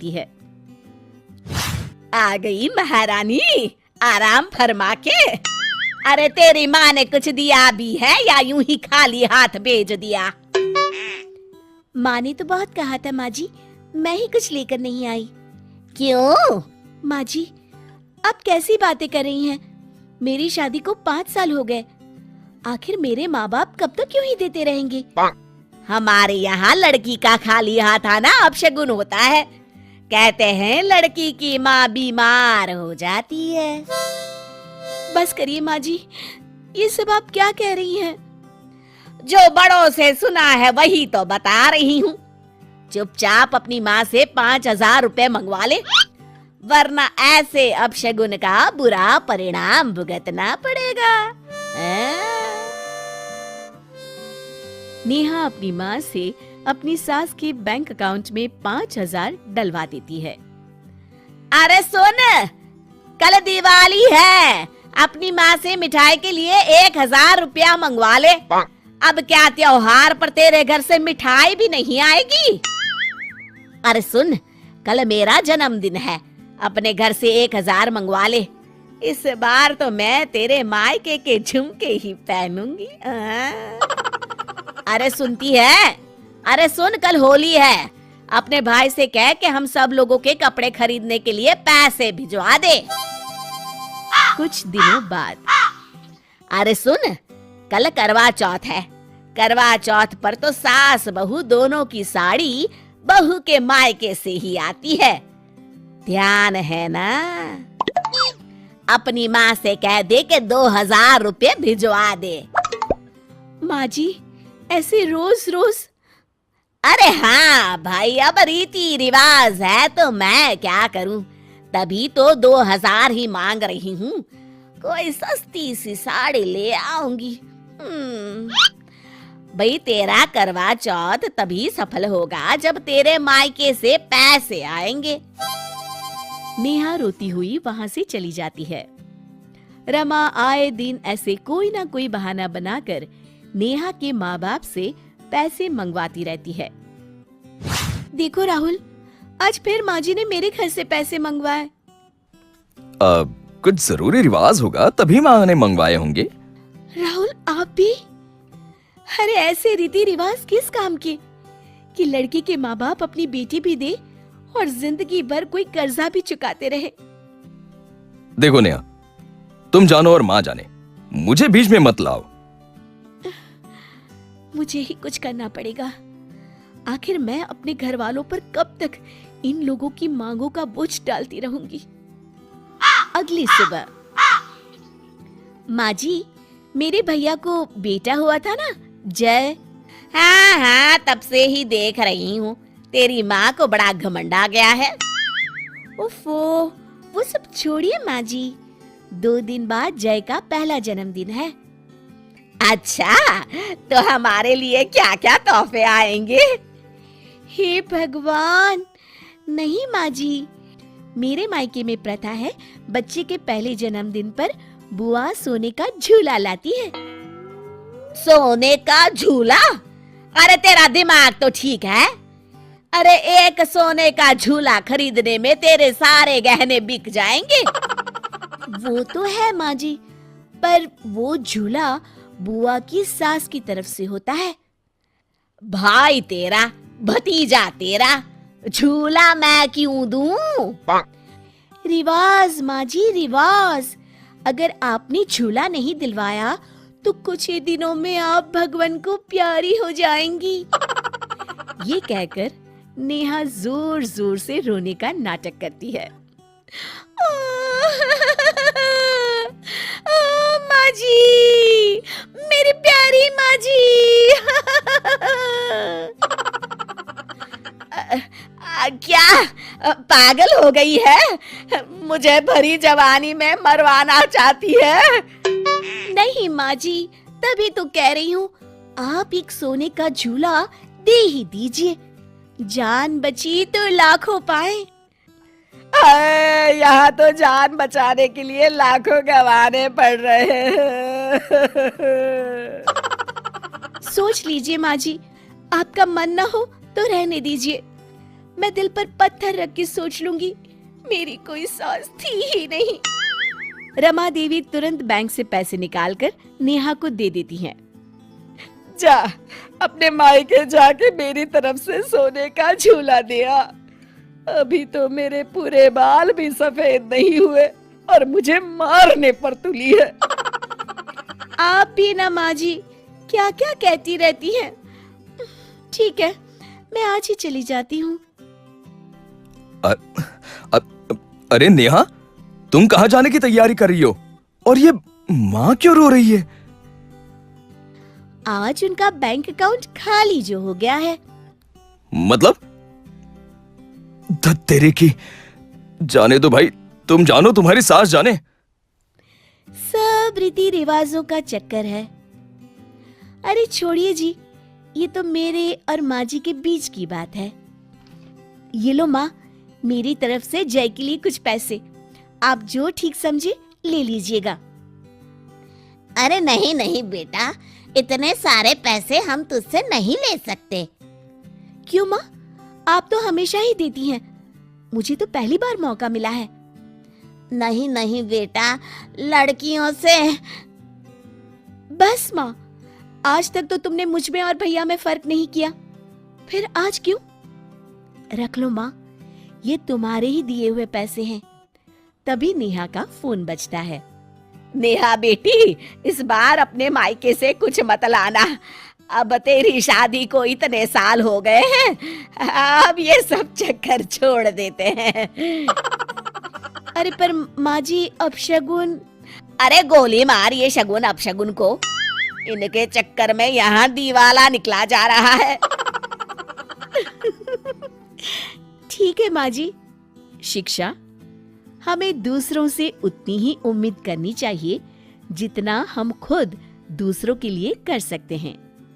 देती है। आ गई महारानी, आराम फरमा के। अरे तेरी माँ ने कुछ दिया भी है या यूं ही खाली हाथ भेज दिया? माँ ने तो बहुत कहा था माँ जी, मैं ही कुछ लेकर नहीं आई। क्यों? माँ जी, आप कैसी बातें कर रही हैं? मेरी शादी को 5 साल हो गए। आखिर मेरे माँ बाप कब तक यूं ही देते रहेंगे? हमारे यहाँ लड़की का खाली हाथ आना अपशगुन होता है। कहते हैं लड़की की माँ बीमार हो जाती है। बस करिए माँ जी, ये सब आप क्या कह रही हैं? जो बड़ों से सुना है वही तो बता रही हूँ। चुपचाप अपनी माँ से 5,000 रुपए मंगवा ले, वरना ऐसे अपशगुन का बुरा परिणाम भुगतना पड़ेगा। नेहा अपनी माँ से अपनी सास के बैंक अकाउंट में 5,000 डलवा देती है। अरे सुन, कल दिवाली है, अपनी माँ से मिठाई के लिए 1,000 रुपया मंगवा ले। अब क्या त्योहार पर तेरे घर से मिठाई भी नहीं आएगी? अरे सुन, कल मेरा जन्मदिन है, अपने घर से 1,000 मंगवा ले। इस बार तो मैं तेरे मायके के झुमके ही पहनूंगी। अरे सुनती है? अरे सुन, कल होली है, अपने भाई से कह के हम सब लोगों के कपड़े खरीदने के लिए पैसे भिजवा दे। कुछ दिनों बाद, अरे सुन, कल करवा चौथ है। करवा चौथ पर तो सास बहू दोनों की साड़ी बहू के मायके से ही आती है, ध्यान है ना? अपनी माँ से कह दे के 2,000 रुपए भिजवा दे। माँ जी, ऐसे रोज रोज? अरे हाँ भाई, अब रीति रिवाज है तो मैं क्या करूं, तभी तो 2,000 ही मांग रही हूँ। कोई सस्ती सी साड़ी ले आऊंगी। भाई तेरा करवा चौथ तभी सफल होगा जब तेरे मायके से पैसे आएंगे। नेहा रोती हुई वहां से चली जाती है। रमा आए दिन ऐसे कोई ना कोई बहाना बनाकर नेहा के माँ बाप से पैसे मंगवाती रहती है। देखो राहुल, आज फिर माँ जी ने मेरे घर से पैसे मंगवाए। कुछ जरूरी रिवाज होगा तभी माँ ने मंगवाए होंगे। राहुल, आप भी? अरे ऐसे रीति रिवाज किस काम के कि लड़की के माँ बाप अपनी बेटी भी दे और जिंदगी भर कोई कर्जा भी चुकाते रहे। देखो नेहा, तुम जानो और माँ जाने, मुझे बीच में मत लाओ। मुझे ही कुछ करना पड़ेगा। आखिर मैं अपने घर वालों पर कब तक इन लोगों की मांगों का बोझ डालती रहूंगी। अगली सुबह, माँ जी, मेरे भैया को बेटा हुआ था ना, जय? हाँ हाँ, तब से ही देख रही हूँ। तेरी माँ को बड़ा घमंड आ गया है। उफ़ो, वो सब छोड़िए माँ जी, 2 दिन बाद जय का पहला जन्मदिन है। अच्छा, तो हमारे लिए क्या क्या तोहफे आएंगे? हे भगवान, नहीं माँ जी, मेरे मायके में प्रथा है, बच्चे के पहले जन्मदिन पर बुआ सोने का झूला लाती है। सोने का झूला? अरे तेरा दिमाग तो ठीक है? अरे एक सोने का झूला खरीदने में तेरे सारे गहने बिक जाएंगे। वो तो है माँ जी, पर वो झूला बुआ की सास की तरफ से होता है। भाई तेरा, भतीजा तेरा, झूला मैं क्यों दूं? रिवाज माँ जी, रिवाज। अगर आपने झूला नहीं दिलवाया तो कुछ ही दिनों में आप भगवान को प्यारी हो जाएंगी। ये कहकर नेहा जोर जोर से रोने का नाटक करती है। माँ जी, मेरी प्यारी माँ जी। क्या पागल हो गई है? मुझे भरी जवानी में मरवाना चाहती है? नहीं माँ जी, तभी तो कह रही हूँ, आप एक सोने का झूला दे ही दीजिए, जान बची तो लाखों पाए। यहाँ तो जान बचाने के लिए लाखों गंवाने पड़ रहे हैं। सोच लीजिए माँ जी, आपका मन न हो तो रहने दीजिए। मैं दिल पर पत्थर रख के सोच लूंगी, मेरी कोई सास थी ही नहीं। रमा देवी तुरंत बैंक से पैसे निकालकर नेहा को दे देती हैं। जा, अपने मायके जाके मेरी तरफ से सोने का झूला दिया। अभी तो मेरे पूरे बाल भी सफेद नहीं हुए और मुझे मारने पर तुली है। आप भी ना माँ जी, क्या क्या कहती रहती हैं। ठीक है, मैं आज ही चली जाती हूँ। अरे नेहा, तुम कहाँ जाने की तैयारी कर रही हो? और ये माँ क्यों रो रही है? आज उनका बैंक अकाउंट खाली जो हो गया है। मतलब? तेरे की, जाने दो भाई, तुम जानो, तुम्हारी सास जाने। सब रीति रिवाजों का चक्कर है। अरे छोड़िए जी, ये तो मेरे और माँ जी के बीच की बात है। ये लो माँ, मेरी तरफ से जय के लिए कुछ पैसे, आप जो ठीक समझे ले लीजिएगा। अरे नहीं नहीं बेटा, इतने सारे पैसे हम तुझसे नहीं ले सकते। क्यों माँ, आप तो हमेशा ही देती हैं, मुझे तो पहली बार मौका मिला है। नहीं नहीं बेटा, लड़कियों से। बस माँ, आज तक तो तुमने मुझ में और भैया में फर्क नहीं किया, फिर आज क्यों? रख लो माँ, ये तुम्हारे ही दिए हुए पैसे हैं। तभी नेहा का फोन बजता है। नेहा बेटी, इस बार अपने मायके से कुछ मत लाना, अब तेरी शादी को इतने साल हो गए हैं, अब ये सब चक्कर छोड़ देते हैं। अरे पर माँ जी, अब शगुन। अरे गोली मार ये शगुन अपशगुन को, इनके चक्कर में यहाँ दीवाला निकला जा रहा है। ठीक है माँ जी। शिक्षा, हमें दूसरों से उतनी ही उम्मीद करनी चाहिए जितना हम खुद दूसरों के लिए कर सकते हैं।